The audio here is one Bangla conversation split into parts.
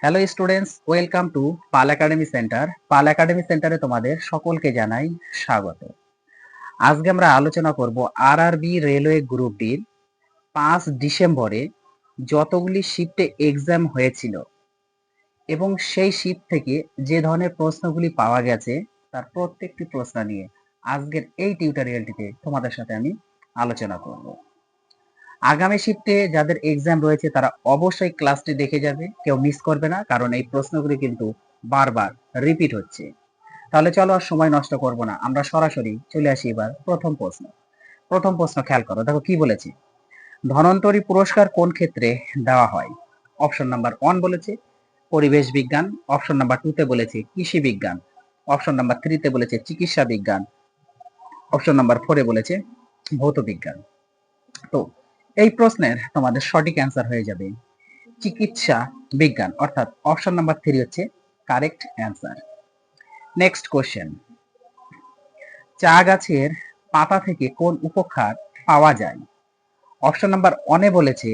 Hello students, welcome to Pal academy centre. Pal academy সেন্টারে তোমাদের সকলকে জানাই স্বাগত। আজকে আমরা আলোচনা করব আরআরবি রেলওয়ে গ্রুপ ডির 5 ডিসেম্বরে যতগুলি শিফটে এক্সাম হয়েছিল এবং সেই শিফট থেকে যে ধরনের প্রশ্নগুলি পাওয়া গেছে তার প্রত্যেকটি প্রশ্ন নিয়ে আজকের এই টিউটোরিয়ালটিতে তোমাদের সাথে আমি আলোচনা করব। আগামী শিফটে যাদের এক্সাম রয়েছে তারা অবশ্যই ক্লাসটি দেখে যাবে, কেউ মিস করবে না, কারণ এই প্রশ্নগুলি কিন্তু বারবার রিপিট হচ্ছে। তাহলে চলো আর সময় নষ্ট করব না, আমরা সরাসরি চলে আসি এবার প্রথম প্রশ্ন খেয়াল করো, দেখো কি বলেছে। ধনন্তরী পুরস্কার কোন ক্ষেত্রে দেওয়া হয়? অপশন নাম্বার 1 বলেছে পরিবেশ বিজ্ঞান, অপশন নাম্বার 2 তে বলেছে কৃষি বিজ্ঞান, অপশন নাম্বার 3 তে বলেছে চিকিৎসা বিজ্ঞান, অপশন নাম্বার 4 এ বলেছে ভৌত বিজ্ঞান। তো এই প্রশ্নের তোমাদের সঠিক অ্যান্সার হয়ে যাবে চিকিৎসা বিজ্ঞান, অর্থাৎ অপশন নাম্বার 3 হচ্ছে কারেক্ট অ্যান্সার। নেক্সট কোশ্চেন, চা গাছের পাতা থেকে কোন উপখার পাওয়া যায়? অপশন নাম্বার 1 এ বলেছে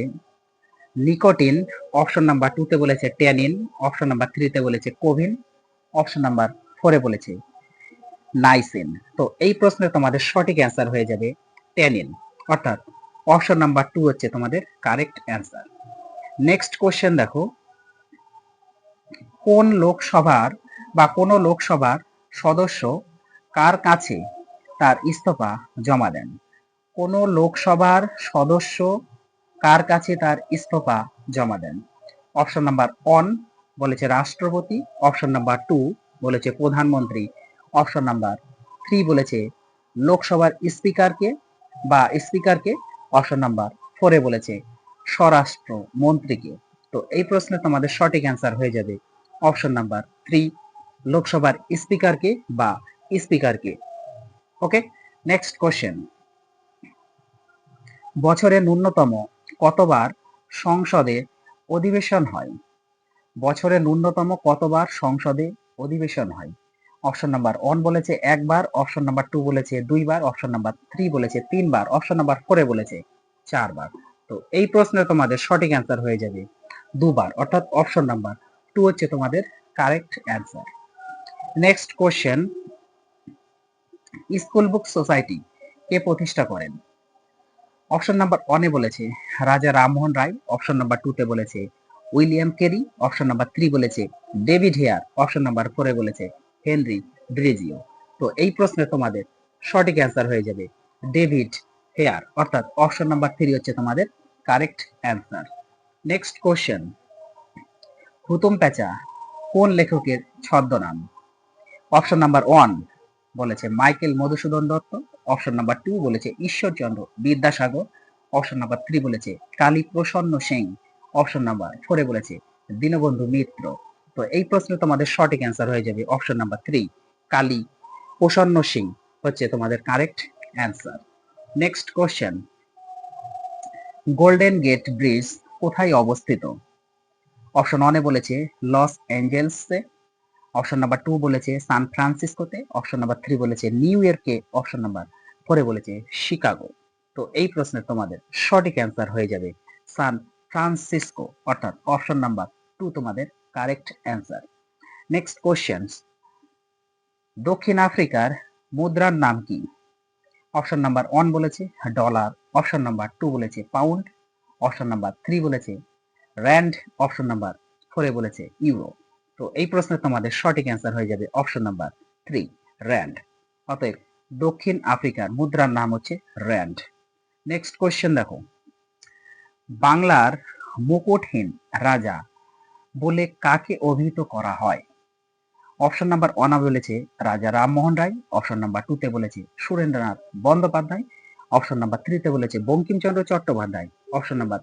নিকোটিন, অপশন নাম্বার 2 তে বলেছে ট্যানিন, অপশন নাম্বার 3 তে বলেছে কোভিন, অপশন নাম্বার 4 এ বলেছে নাইসিন। তো এই প্রশ্নে তোমাদের সঠিক অ্যান্সার হয়ে যাবে ট্যানিন, অর্থাৎ অপশন নাম্বার 2 হচ্ছে তোমাদের কারেক্ট অ্যান্সার। নেক্সট কোশ্চেন দেখো, কোন লোকসভার সদস্য কার কাছে তার ইস্তফা জমা দেন? কোন লোকসভার সদস্য কার কাছে তার ইস্তফা জমা দেন? অপশন নাম্বার 1 বলেছে রাষ্ট্রপতি, অপশন নাম্বার 2 বলেছে প্রধানমন্ত্রী, অপশন নাম্বার 3 বলেছে লোকসভার স্পিকারকে, অপশন নাম্বার 4 এ বলেছে স্বরাষ্ট্র মন্ত্রীকে। তো এই প্রশ্নে তোমাদের সঠিক অ্যান্সার হয়ে যাবে অপশন নাম্বার 3, লোকসভার স্পিকারকে। ওকে, নেক্সট কোশ্চেন, বছরে ন্যূনতম কতবার সংসদে অধিবেশন হয়? বছরে ন্যূনতম কতবার সংসদে অধিবেশন হয়? অপশন নাম্বার 1 বলেছে একবার, অপশন নাম্বার 2 বলেছে 2বার, অপশন নাম্বার 3 বলেছে 3বার, অপশন নাম্বার 4 এ বলেছে 4বার। তো এই প্রশ্নে তোমাদের সঠিক অ্যান্সার হয়ে যাবে 2বার, অর্থাৎ অপশন নাম্বার 2 হচ্ছে তোমাদের correct answer. Next question, school book society কে প্রতিষ্ঠা করেন? অপশন নাম্বার 1 এ বলেছে রাজা রামমোহন রায়, অপশন নাম্বার 2 তে বলেছে উইলিয়াম কেরি, অপশন নাম্বার 3 বলেছে ডেভিড হেয়ার, অপশন নাম্বার 4 এ বলেছে হেনরি ড্রেজিও। তো এই প্রশ্নে তোমাদের সঠিক অ্যান্সার হয়ে যাবে ডেভিড হেয়ার, অর্থাৎ অপশন নাম্বার 3 হচ্ছে তোমাদের কারেক্ট অ্যান্সার। নেক্সট কোশ্চেন, হুতুম প্যাঁচা কোন লেখকের ছদ্মনাম? অপশন নাম্বার 1 বলেছে Michael Madhusudan Dutta, option number 2 বলেছে ঈশ্বরচন্দ্র বিদ্যাসাগর, অপশন নাম্বার 3 বলেছে কালী প্রসন্ন সিং, অপশন নাম্বার 4 এ বলেছে দীনবন্ধু মিত্র। তো এই প্রশ্নে তোমাদের সঠিক অ্যান্সার হয়ে যাবে অপশন নাম্বার 3, কালী প্রসন্ন সিং হচ্ছে তোমাদের correct answer. Next question, Golden Gate Bridge কোথায় অবস্থিত? অপশন 1 এ বলেছে লস অ্যাঞ্জেলসে, অপশন নাম্বার 2 বলেছে সান ফ্রান্সিসকোতে, অপশন নাম্বার 3 বলেছে নিউ ইয়র্কে, অপশন নাম্বার 4 এ বলেছে শিকাগো। তো এই প্রশ্নের তোমাদের সঠিক অ্যান্সার হয়ে যাবে সান ফ্রান্সিসকো, অর্থাৎ অপশন নাম্বার 2 তোমাদের কারেক্ট অ্যান্সার। নেক্সট কোশ্চেন, দক্ষিণ আফ্রিকার মুদ্রার নাম কি? অপশন নাম্বার 1 বলেছে ডলার, অপশন নাম্বার 2 বলেছে পাউন্ড, অপশন নাম্বার 3 বলেছে র্যান্ড, অপশন নাম্বার 4 এ বলেছে ইউরো। তো এই প্রশ্নে তোমাদের সঠিক অ্যান্সার হয়ে যাবে অপশন নাম্বার 3, র্যান্ড। অতএব দক্ষিণ আফ্রিকার মুদ্রার নাম হচ্ছে র্যান্ড। নেক্সট কোশ্চেন দেখো, বাংলার মুকুটহীন রাজা বলে কাকে অভিহিত করা হয়? অপশন নাম্বার 1 বলেছে রাজা রামমোহন রায়, অপশন নাম্বার 2 তে বলেছে সুরেন্দ্রনাথ বন্দ্যোপাধ্যায়, অপশন নাম্বার 3 তে বলেছে বঙ্কিমচন্দ্র চট্টোপাধ্যায়, অপশন নাম্বার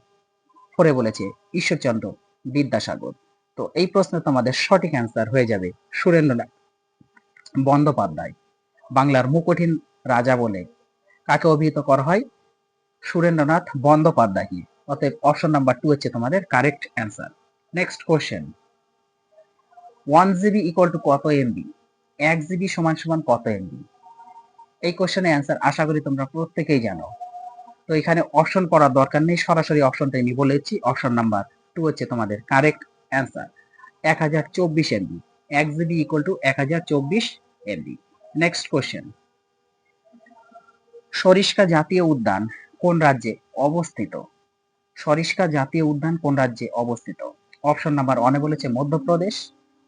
4 এ বলেছে ঈশ্বরচন্দ্র বিদ্যাসাগর। তো এই প্রশ্নে তোমাদের সঠিক অ্যান্সার হয়ে যাবে সুরেন্দ্রনাথ বন্দ্যোপাধ্যায়। বাংলার মুকুটহীন রাজা বলে কাকে অভিহিত করা হয়? সুরেন্দ্রনাথ বন্দ্যোপাধ্যায়কে। অতএব অপশন নাম্বার 2 হচ্ছে তোমাদের correct answer. Next question, 1 GB equal to কত এমবি? 1 জিবি সমান সমান কত এমবি? এই কোশ্চেনের অ্যান্সার আশা করি তোমরা প্রত্যেকেই জানো। তো এখানে অপশন পড়ার দরকার নেই, সরাসরি অপশনটা আমি বলে দিচ্ছি, অপশন নাম্বার 2 হচ্ছে তোমাদের correct answer. 1024 MB। 1 GB equal to 1024 MB। Next question, Sariska জাতীয় উদ্যান কোন রাজ্যে অবস্থিত? সরিষ্কা জাতীয় উদ্যান কোন রাজ্যে অবস্থিত? অপশন নাম্বার 1 এ বলেছে মধ্যপ্রদেশ,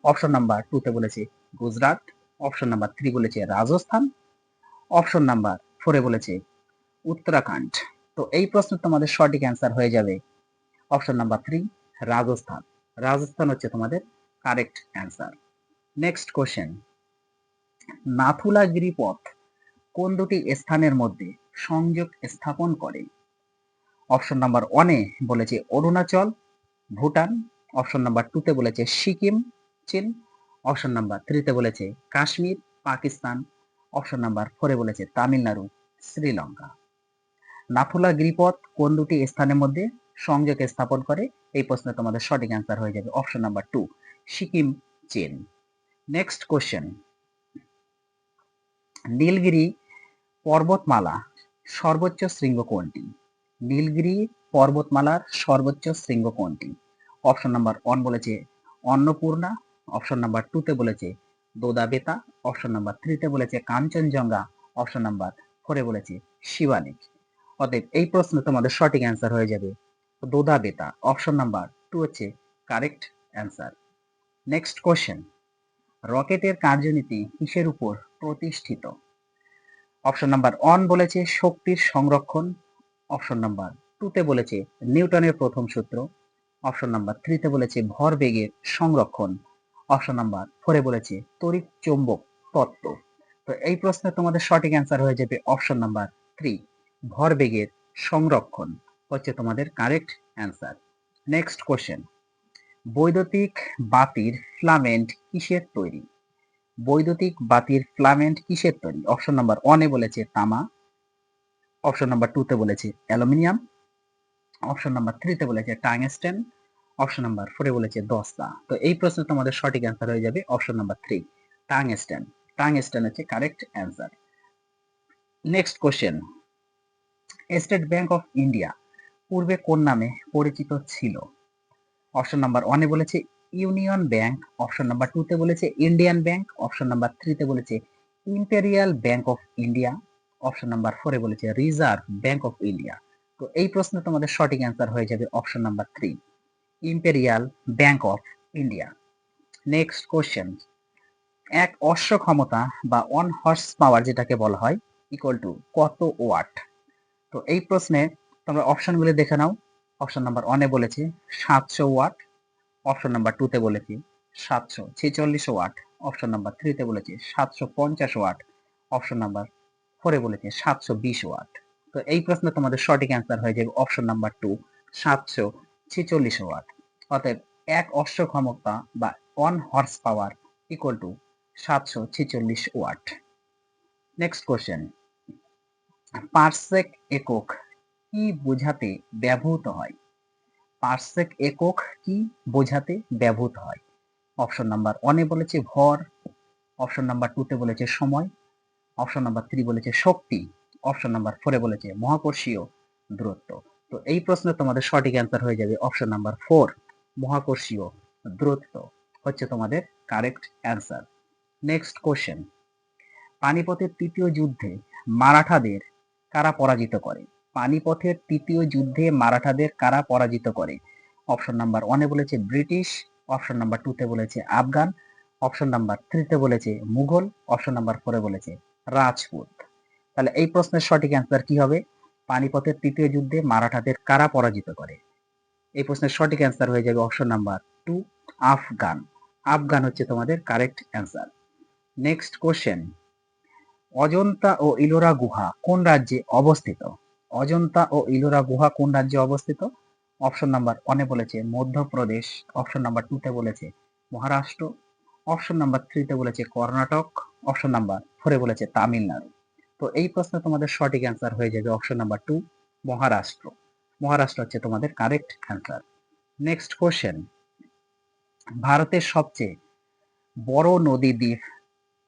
অপশন নাম্বার 2 তে বলেছে গুজরাট, অপশন নাম্বার 3 বলেছে রাজস্থান, অপশন নাম্বার 4 এ বলেছে উত্তরাখণ্ড। তো এই প্রশ্ন তোমাদের সঠিক অ্যান্সার হয়ে যাবে অপশন নাম্বার 3, রাজস্থান। রাজস্থান হচ্ছে তোমাদের correct answer. Next question, Nathula গিরিপথ কোন দুটি স্থানের মধ্যে সংযোগ স্থাপন করে? অপশন নাম্বার 1 এ বলেছে অরুণাচল, ভুটান, অপশন নাম্বার 2 তে বলেছে সিকিম, চীন, অপশন নাম্বার 3 তে বলেছে কাশ্মীর, পাকিস্তান, অপশন নাম্বার 4 এ বলেছে তামিলনাড়ু, শ্রীলঙ্কা। নাথুলা গিরিপথ কোন দুটি স্থানের মধ্যে সংযোগ স্থাপন করে? এই প্রশ্নে তোমাদের সঠিক অ্যান্সার হয়ে যাবে অপশন নাম্বার 2, সিকিম, চীন। নেক্সট কোশ্চেন, নীলগিরি পর্বতমালা সর্বোচ্চ শৃঙ্গ কোনটি? নীলগিরি পর্বতমালার সর্বোচ্চ শৃঙ্গ কোনটি? অপশন নাম্বার 1 বলেছে অন্নপূর্ণা, অপশন নাম্বার 2 তে বলেছে দোদাবেতা, অপশন নাম্বার 3 তে বলেছে কাঞ্চনজঙ্ঘা, অপশন নাম্বার 4 এ বলেছে শিবালিক। অতএব এই প্রশ্নে তোমাদের সঠিক অ্যান্সার হয়ে যাবে দোদাবেতা। অপশন নাম্বার 2 হচ্ছে কারেক্ট অ্যান্সার। নেক্সট কোশ্চেন, রকেটের কার্যনীতি কিসের উপর প্রতিষ্ঠিত? অপশন নাম্বার 1 বলেছে শক্তির সংরক্ষণ, অপশন নাম্বার 2 তে বলেছে নিউটনের প্রথম সূত্র, অপশন নাম্বার 3 তে বলেছে ভরবেগের সংরক্ষণ, অপশন নাম্বার 4 এ বলেছে তড়িৎ চৌম্বক তত্ত্ব। তো এই প্রশ্নে তোমাদের সঠিক অ্যান্সার হয়ে যাবে অপশন নাম্বার 3, ভরবেগের সংরক্ষণ হচ্ছে তোমাদের কারেক্ট অ্যান্সার। নেক্সট কোশ্চেন, বৈদ্যুতিক বাতির ফিলামেন্ট কিসের তৈরি? বৈদ্যুতিক বাতির ফিলামেন্ট কিসের তৈরি? অপশন নাম্বার 1 এ বলেছে তামা, অপশন নাম্বার 2 তে বলেছে অ্যালুমিনিয়াম, অপশন নাম্বার 3 তে বলেছে টাংস্টেন, অপশন নাম্বার 4 এ বলেছে দস্তা। তো এই প্রশ্নে তোমাদের সঠিক অ্যান্সার হয়ে যাবে অপশন নাম্বার 3, টাংস্টেন। টাংস্টেন হচ্ছে correct answer. Next question, state bank of India পূর্বে কোন নামে পরিচিত ছিল? অপশন নাম্বার 1 এ বলেছে ইউনিয়ন ব্যাংক, অপশন নাম্বার 2 তে বলেছে ইন্ডিয়ান ব্যাংক, অপশন নাম্বার 3 তে বলেছে imperial bank of India, option number 4 এ বলেছে রিজার্ভ ব্যাংক অফ ইন্ডিয়া। তো এই প্রশ্নে তোমাদের সঠিক অ্যান্সার হয়ে যাবে option number 3, imperial bank of India. Next question, এক অশ্ব ক্ষমতা বা 1 হর্স পাওয়ার যেটাকে বলা হয় ইকুয়াল টু কত ওয়াট? তো এই প্রশ্নে তোমরা অপশনগুলো দেখে নাও। অপশন নাম্বার 1 এ বলেছে 700 ওয়াট, অপশন নাম্বার 2 তে বলেছি 746 ওয়াট, অপশন নাম্বার 3 তে বলেছি 750 ওয়াট, অপশন নাম্বার 4 এ বলেছি 720 ওয়াট। তো এই প্রশ্নে তোমাদের সঠিক অ্যান্সার হয়ে যাবে অপশন নাম্বার 2, 746 ওয়াট। অতএব এক অশ্ব ক্ষমতা বা 1 horsepower equal to 746 watt. Next question, parsec একক কি বোঝাতে ব্যবহৃত হয়? পারসেক একক কি বোঝাতে ব্যবহৃত হয়? অপশন নাম্বার 1 এ বলেছে ভর, অপশন নাম্বার 2 তে বলেছে সময়, অপশন নাম্বার 3 বলেছে শক্তি, অপশন নাম্বার 4 এ বলেছে মহাকর্ষীয় দূরত্ব। তো এই প্রশ্নে তোমাদের সঠিক অ্যান্সার হয়ে যাবে অপশন নাম্বার 4, মহাকর্ষীয় দূরত্ব হচ্ছে তোমাদের কারেক্ট অ্যান্সার। নেক্সট কোশ্চেন, পানিপথের তৃতীয় যুদ্ধে মারাঠাদের কারা পরাজিত করে? পানিপথের তৃতীয় যুদ্ধে মারাঠাদের কারা পরাজিত করে? অপশন নাম্বার 1 এ বলেছে ব্রিটিশ, অপশন নাম্বার 2 তে বলেছে আফগান, অপশন নাম্বার 3 তে বলেছে মুঘল, অপশন নাম্বার 4 এ বলেছে রাজপুত। তাহলে এই প্রশ্নের সঠিক অ্যান্সার কি হবে? পানিপথের তৃতীয় যুদ্ধে মারাঠাদের কারা পরাজিত করে? এই প্রশ্নের সঠিক অ্যান্সার হয়ে যাবে অপশন নাম্বার 2, আফগান। আফগান হচ্ছে তোমাদের correct answer. Next question, Ajanta ও ইলোরা গুহা কোন রাজ্যে অবস্থিত? অজন্তা ও ইলোরা গুহা কোন রাজ্যে অবস্থিত? অপশন নাম্বার 1 এ বলেছে মধ্যপ্রদেশ, অপশন নাম্বার 2 তে বলেছে মহারাষ্ট্র, অপশন নাম্বার 3 তে বলেছে কর্ণাটক, অপশন নাম্বার 4 এ বলেছে তামিলনাড়ু। তো এই প্রশ্নে তোমাদের সঠিক অ্যান্সার হয়ে যাবে অপশন নাম্বার 2, মহারাষ্ট্র। মহারাষ্ট্র হচ্ছে তোমাদের কারেক্ট অ্যান্সার। নেক্সট কোশ্চেন, ভারতের সবচেয়ে বড় নদী দ্বীপ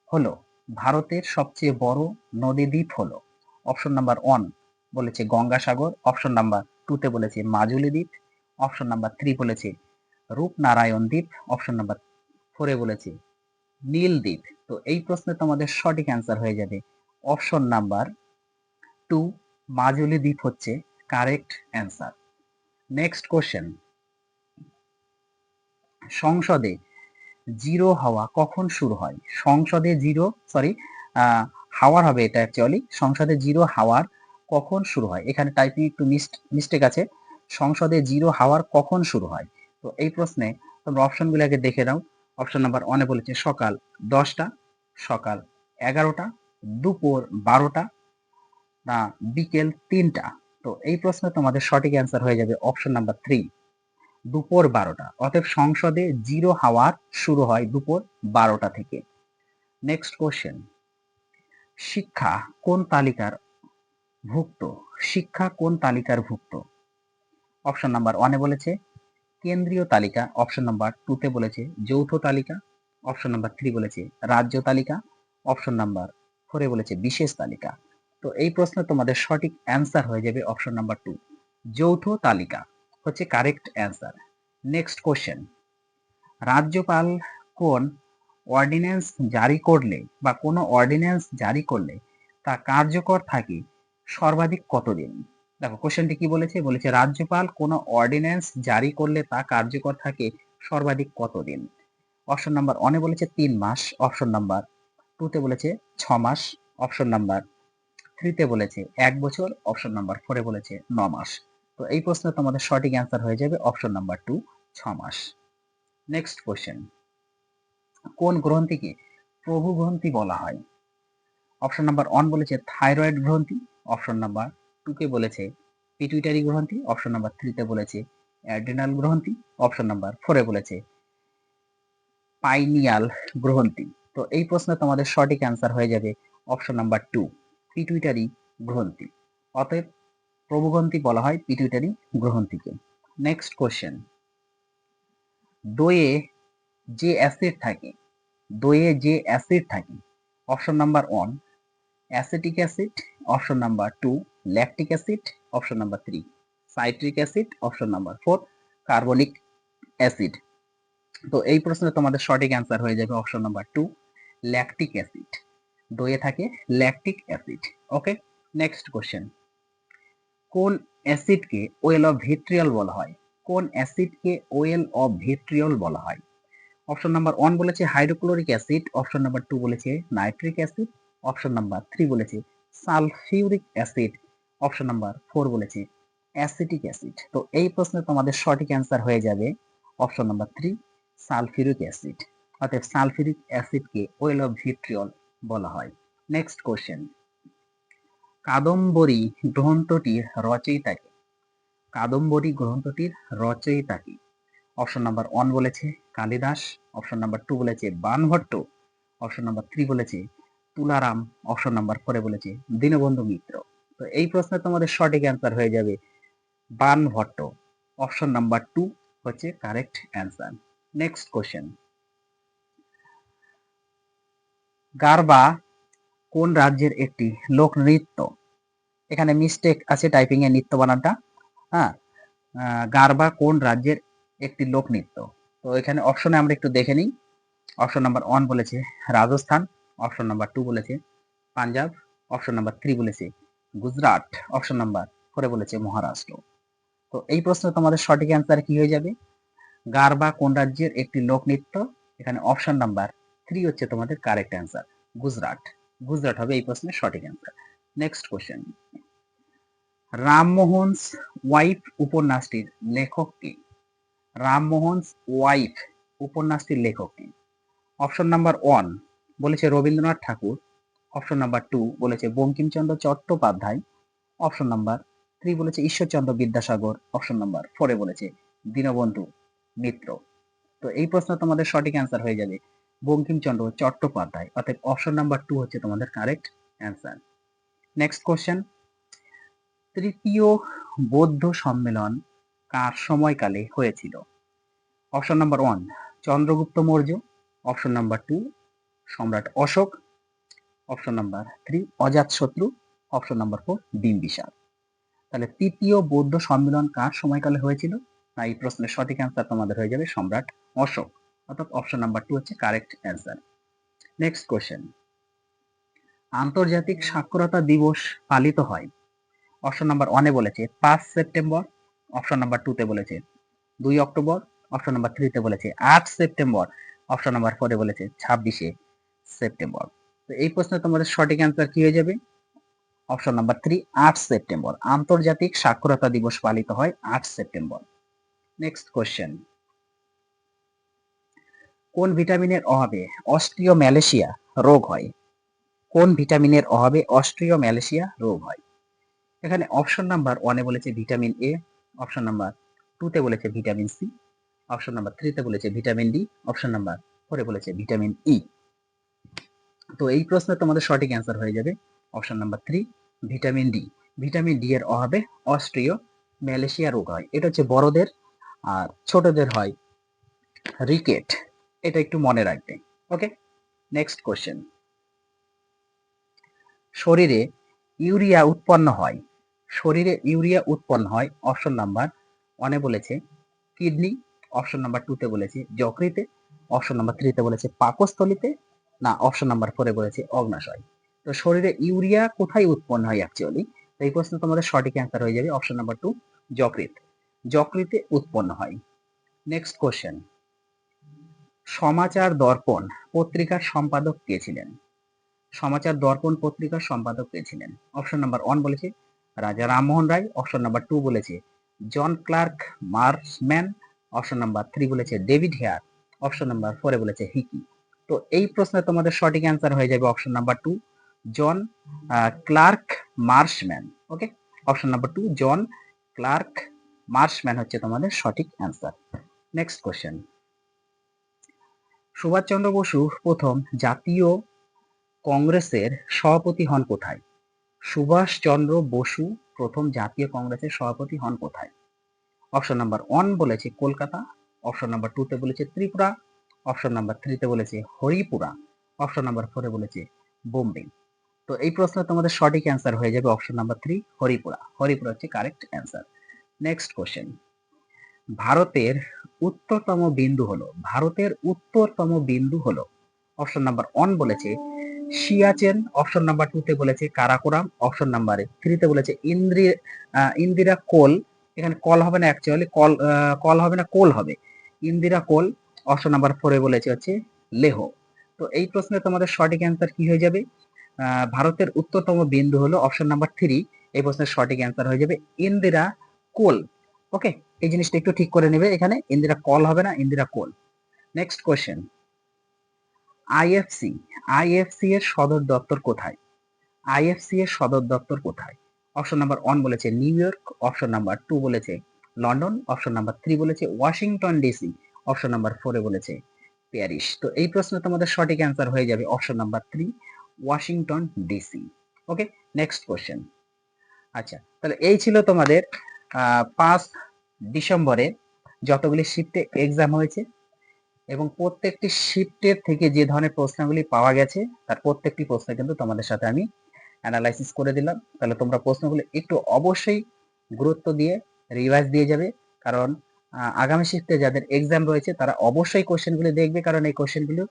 হলো? ভারতের সবচেয়ে বড় নদী দ্বীপ হলো? অপশন নাম্বার 1 বলেছে গঙ্গাসাগর, অপশন নাম্বার 2 তে বলেছে মাজুলি দ্বীপ, অপশন নাম্বার 3 বলেছে রূপনারায়ণ দ্বীপ, অপশন নাম্বার 4 বলেছে নীল দ্বীপ। তো এই প্রশ্নে তোমাদের সঠিক অ্যান্সার হয়ে যাবে অপশন নাম্বার 2, মাজুলি দ্বীপ হচ্ছে কারেক্ট অ্যান্সার। নেক্সট কোশ্চেন, সংসদে জিরো হাওয়া কখন শুরু হয়? সংসদে জিরো, সরি, হাওয়ার হবে এটা অ্যাকচুয়ালি। সংসদে জিরো হাওয়ার কখন শুরু হয়? এখানে টাইপিং একটু মিস্টেক আছে। সংসদে জিরো হাওয়ার কখন শুরু হয়? তো এই প্রশ্নে তোমরা অপশনগুলো আগে দেখে নাও। অপশন নাম্বার 1 বলেছে সকাল 10টা, সকাল 11টা, দুপুর 12টা, না বিকেল 3টা। তো এই প্রশ্নে তোমাদের সঠিক অ্যান্সার হয়ে যাবে অপশন নাম্বার 3, দুপুর 12টা। অতএব সংসদে জিরো হাওয়ার শুরু হয় দুপুর 12টা থেকে। নেক্সট কোশ্চেন, শিক্ষা কোন তালিকার ভুক্ত? শিক্ষা কোন তালিকার ভুক্ত? অপশন নাম্বার 1 বলেছে কেন্দ্রীয় তালিকা, অপশন নাম্বার 2 তে বলেছে যৌথ তালিকা, অপশন নাম্বার 3 বলেছে রাজ্য তালিকা, অপশন নাম্বার 4 বলেছে বিশেষ তালিকা। তো এই প্রশ্নে তোমাদের সঠিক অ্যান্সার হয়ে যাবে অপশন নাম্বার 2, যৌথ তালিকা হচ্ছে কারেক্ট অ্যান্সার। নেক্সট কোশ্চেন, রাজ্যপাল কোন অর্ডিন্যান্স জারি করলে বা কোনো অর্ডিন্যান্স জারি করলে তা কার্যকর থাকে সর্বাধিক কতদিন? দেখো কোশ্চেনটি কি বলেছে, বলেছে রাজ্যপাল কোনো অর্ডিন্যান্স জারি করলে তা কার্যকর থাকে সর্বাধিক কতদিন? অপশন নাম্বার 1 বলেছে 3 মাস, অপশন নাম্বার 2 তে বলেছে 6 মাস, অপশন নাম্বার 3 তে বলেছে 1 বছর, অপশন নাম্বার 4 এ বলেছে 9 মাস। তো এই প্রশ্নে তোমাদের সঠিক অ্যান্সার হয়ে যাবে অপশন নাম্বার 2, 6 মাস। নেক্সট কোশ্চেন, কোন গ্রন্থিকে প্রভু গ্রন্থি বলা হয়? অপশন নাম্বার 1 বলেছে থাইরয়েড গ্রন্থি, অপশন নাম্বার 2 কে বলেছে পিটুইটারি গ্রন্থি, অপশন নাম্বার 3 তে বলেছে অ্যাড্রিনাল গ্রন্থি, অপশন নাম্বার 4 এ বলেছে পাইনিয়াল গ্রন্থি। তো এই প্রশ্নে তোমাদের সঠিক অ্যান্সার হয়ে যাবে অপশন নাম্বার 2, পিটুইটারি গ্রন্থি। অতএব প্রভুগ্রন্থি বলা হয় পিটুইটারি গ্রন্থিকে। নেক্সট কোশ্চেন, দইয়ে যে অ্যাসিড থাকে, দইয়ে যে অ্যাসিড থাকে, option number 1 acetic acid, option number 2 lactic acid, option number 3 citric acid, option number 4 carbonic acid. তো এই প্রশ্নে তোমাদের সঠিক অ্যান্সার হয়ে যাবে অপশন নাম্বার 2 ল্যাকটিক অ্যাসিড। দইয়ে থাকে ল্যাকটিক অ্যাসিড। ওকে, নেক্সট কোশ্চেন, কোন অ্যাসিডকে ওয়েল অফ ভিট্রিয়ল বলা হয়? কোন অ্যাসিডকে ওয়েল অফ ভিট্রিয়ল বলা হয়? অপশন নাম্বার 1 বলেছে হাইড্রোক্লোরিক অ্যাসিড, অপশন নাম্বার 2 বলেছে নাইট্রিক অ্যাসিড, অপশন নাম্বার 3 বলেছে সালফিউরিক অ্যাসিড, অপশন নাম্বার 4 বলেছে অ্যাসিটিক অ্যাসিড। তো এই প্রশ্নে তোমাদের সঠিক অ্যান্সার হয়ে যাবে অপশন নাম্বার 3 সালফিউরিক অ্যাসিড। অতএব সালফিউরিক অ্যাসিডকে ওয়েল অফ ভিট্রিয়ল বলা হয়। নেক্সট কোশ্চেন, কাদম্বরী গ্রন্থটির রচয়িতা কে? কাদম্বরী গ্রন্থটির রচয়িতা কে? অপশন নাম্বার 1 বলেছে কালিদাস, অপশন নাম্বার 2 বলেছে বাণভট্ট, অপশন নাম্বার 3 বলেছে তুলারাম, অপশন নাম্বার 4 বলেছে দীনবন্ধু মিত্র। তো এই প্রশ্নে তোমাদের সঠিক অ্যান্সার হয়ে যাবে বাণভট্ট। অপশন নাম্বার 2 হচ্ছে correct answer. Next question, garba কোন রাজ্যের একটি লোকনৃত্য? এখানে মিস্টেক আছে টাইপিং এ নৃত্য বানানটা। হ্যাঁ, গারবা কোন রাজ্যের একটি লোকনৃত্য? তো এখানে অপশনে আমরা একটু দেখে নিই। অপশন নাম্বার 1 বলেছে রাজস্থান, অপশন নাম্বার 2 বলেছে পাঞ্জাব, অপশন নাম্বার 3 বলেছে গুজরাট, অপশন নাম্বার 4 বলেছে মহারাষ্ট্র। তো এই প্রশ্নে তোমাদের সঠিক অ্যান্সার কি হয়ে যাবে? গারবা কোন রাজ্যের একটি লোকনৃত্য? এখানে অপশন নাম্বার 3 হচ্ছে তোমাদের কারেক্ট অ্যান্সার, গুজরাট। গুজরাট হবে এই প্রশ্নের সঠিক অ্যান্সার। নেক্সট কোশ্চেন, রামমোহনস ওয়াইফ উপন্যাসটির লেখক কে? রামমোহনস ওয়াইফ উপন্যাসটির লেখক কে? অপশন নাম্বার 1 বলেছে রবীন্দ্রনাথ ঠাকুর, অপশন নাম্বার 2 বলেছে বঙ্কিমচন্দ্র চট্টোপাধ্যায়, অপশন নাম্বার 3 বলেছে ঈশ্বরচন্দ্র বিদ্যাসাগর, অপশন নাম্বার 4 বলেছে দীনবন্ধু মিত্র। তো এই প্রশ্ন তোমাদের সঠিক অ্যান্সার হয়ে যাবে বঙ্কিমচন্দ্র চট্টোপাধ্যায়। অর্থাৎ অপশন নাম্বার 2 হচ্ছে তোমাদের কারেক্ট অ্যান্সার। নেক্সট কোশ্চেন, তৃতীয় বৌদ্ধ সম্মেলন কার সময়কালে হয়েছিল? Option number 1 Chandragupta Maurya, option number 2 সম্রাট অশোক, অপশন নাম্বার 3 অজাতশত্রু, অপশন নাম্বার 4 বিম্বিসার। তাহলে তৃতীয় বৌদ্ধ সম্মেলন কার সময়কালে হয়েছিল? না, এই প্রশ্নের সঠিক অ্যান্সার তোমাদের হয়ে যাবে সম্রাট অশোক, অর্থাৎ অপশন নাম্বার 2 হচ্ছে কারেক্ট অ্যান্সার। নেক্সট কোশ্চেন, আন্তর্জাতিক সাক্ষরতা দিবস পালিত হয় অপশন নাম্বার 1 এ বলেছে 5 সেপ্টেম্বর, অপশন নাম্বার 2 তে বলেছে 2 অক্টোবর, অপশন নাম্বার 3 তে বলেছে 8 সেপ্টেম্বর, অপশন নাম্বার 4 এ বলেছে 26 সেপ্টেম্বর। তো এই প্রশ্নে তোমাদের সঠিক অ্যান্সার কি হয়ে যাবে? Option number 3 8 September. আন্তর্জাতিক সাক্ষরতা দিবস পালিত হয় 8 সেপ্টেম্বর। নেক্সট কোশ্চেন, কোন ভিটামিনের অভাবে অস্ট্রিওম্যালেশিয়া রোগ হয়? কোন ভিটামিনের অভাবে অস্ট্রিওম্যালেশিয়া রোগ হয়? এখানে অপশন নাম্বার 1 এ বলেছে ভিটামিন এ, অপশন নাম্বার 2 তে বলেছে ভিটামিন সি, অপশন নাম্বার 3 তে বলেছে ভিটামিন ডি, অপশন নাম্বার 4 এ বলেছে ভিটামিন ই। তো এই প্রশ্নে তোমাদের সঠিক অ্যান্সার হয়ে যাবে option number 3 vitamin D. Vitamin D এর অভাবে অস্ট্রিওম্যালেশিয়া রোগ হয়। এটা হচ্ছে বড়দের, আর ছোটদের হয় রিকেট। এটা একটু মনে রাখবে। ওকে, নেক্সট কোশ্চেন, শরীরে ইউরিয়া উৎপন্ন হয়, শরীরে ইউরিয়া উৎপন্ন হয় অপশন নাম্বার 1 এ বলেছে কিডনি, অপশন নাম্বার 2 তে বলেছে যকৃতে, অপশন নাম্বার 3 তে বলেছে পাকস্থলীতে, না অপশন নাম্বার 4 এ বলেছে অগ্নাশয়। তো শরীরে ইউরিয়া কোথায় উৎপন্ন হয় অ্যাকচুয়ালি? তো এই প্রশ্নে তোমাদের সঠিক অ্যান্সার হয়ে যাবে অপশন নাম্বার 2 যকৃত, যকৃতে উৎপন্ন হয়। নেক্সট কোশ্চেন, সমাচার দর্পণ পত্রিকার সম্পাদক কে ছিলেন? সমাচার দর্পণ পত্রিকার সম্পাদক কে ছিলেন? অপশন নাম্বার 1 বলেছে রাজা রামমোহন রায়, অপশন নাম্বার 2 বলেছে জন ক্লার্ক মার্শম্যান, অপশন নাম্বার 3 বলেছে ডেভিড হেয়ার, অপশন নাম্বার 4 এ বলেছে হিকি। তো এই প্রশ্নে তোমাদের সঠিক অ্যান্সার হয়ে যাবে option number 2 John Clark Marshman. Okay, option number 2 John Clark Marshman হচ্ছে তোমাদের সঠিক answer. Next question, Subhash Chandra Bose প্রথম জাতীয় কংগ্রেসের সভাপতি হন কোথায়? সুভাষচন্দ্র বসু প্রথম জাতীয় কংগ্রেসের সভাপতি হন কোথায়? অপশন নাম্বার 1 বলেছে কলকাতা, অপশন নাম্বার 2 তে বলেছে ত্রিপুরা, অপশন নাম্বার 3 তে বলেছে হরিপুরা, অপশন নাম্বার 4 এ বলেছে বোম্বে। তো এই প্রশ্নে তোমাদের সঠিক অ্যান্সার হয়ে যাবে অপশন নাম্বার 3 হরিপুরা। হরিপুরা হচ্ছে কারেক্ট অ্যান্সার। নেক্সট কোশ্চেন, ভারতের উত্তরতম বিন্দু হলো, ভারতের উত্তরতম বিন্দু হলো অপশন নাম্বার 1 বলেছে সিয়াচেন, অপশন নাম্বার 2 তে বলেছে কারাকোরাম, অপশন নাম্বার 3 তে বলেছে ইন্দিরা কোল। এখানে কল হবে না অ্যাকচুয়ালি, কল হবে না, কোল হবে, ইন্দিরা কোল। অপশন নাম্বার 4 এ বলেছে হচ্ছে লেহ। তো এই প্রশ্নে তোমাদের সঠিক অ্যান্সার কি হয়ে যাবে? ভারতের উত্তরতম বিন্দু হলো অপশন নাম্বার 3। এই প্রশ্নের সঠিক অ্যান্সার হয়ে যাবে ইন্দিরা কোল। ওকে, এই জিনিসটা একটু ঠিক করে নেবে, এখানে ইন্দিরা কল হবে না, ইন্দিরা কোল। নেক্সট কোশ্চেন, আইএফসি, আইএফসি এর সদর দপ্তর কোথায়? আইএফসি এর সদর দপ্তর কোথায়? অপশন নাম্বার 1 বলেছে নিউ ইয়র্ক, অপশন নাম্বার 2 বলেছে লন্ডন, অপশন নাম্বার 3 বলেছে ওয়াশিংটন ডিসি, অপশন নাম্বার 4 এ বলেছে প্যারিস। তো এই প্রশ্নে তোমাদের সঠিক অ্যান্সার হয়ে যাবে অপশন নাম্বার 3 ওয়াশিংটন ডিসি। ওকে, নেক্সট কোশ্চেন। আচ্ছা, তাহলে এই ছিল তোমাদের 5 ডিসেম্বরে যতগুলি শিফটে এক্সাম হয়েছে, এবং প্রত্যেকটি শিফটের থেকে যে ধরনের প্রশ্নগুলি পাওয়া গেছে তার প্রত্যেকটি প্রশ্ন কিন্তু তোমাদের সাথে আমি অ্যানালাইসিস করে দিলাম। তাহলে তোমরা প্রশ্নগুলো একটু অবশ্যই গুরুত্ব দিয়ে রিভাইজ দিয়ে যাবে, কারণ আগামী শিফটে যাদের এক্সাম রয়েছে তারা অবশ্যই কোশ্চেনগুলি দেখবে, কারণ এই কোশ্চেনগুলো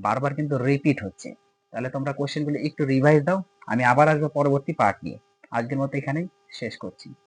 বারবার কিন্তু রিপিট হচ্ছে। তাহলে তোমরা কোশ্চেনগুলো একটু রিভাইজ দাও, আমি আবার আসবো পরবর্তী পার্ট নিয়ে। আজকের মতো এখানেই শেষ করছি।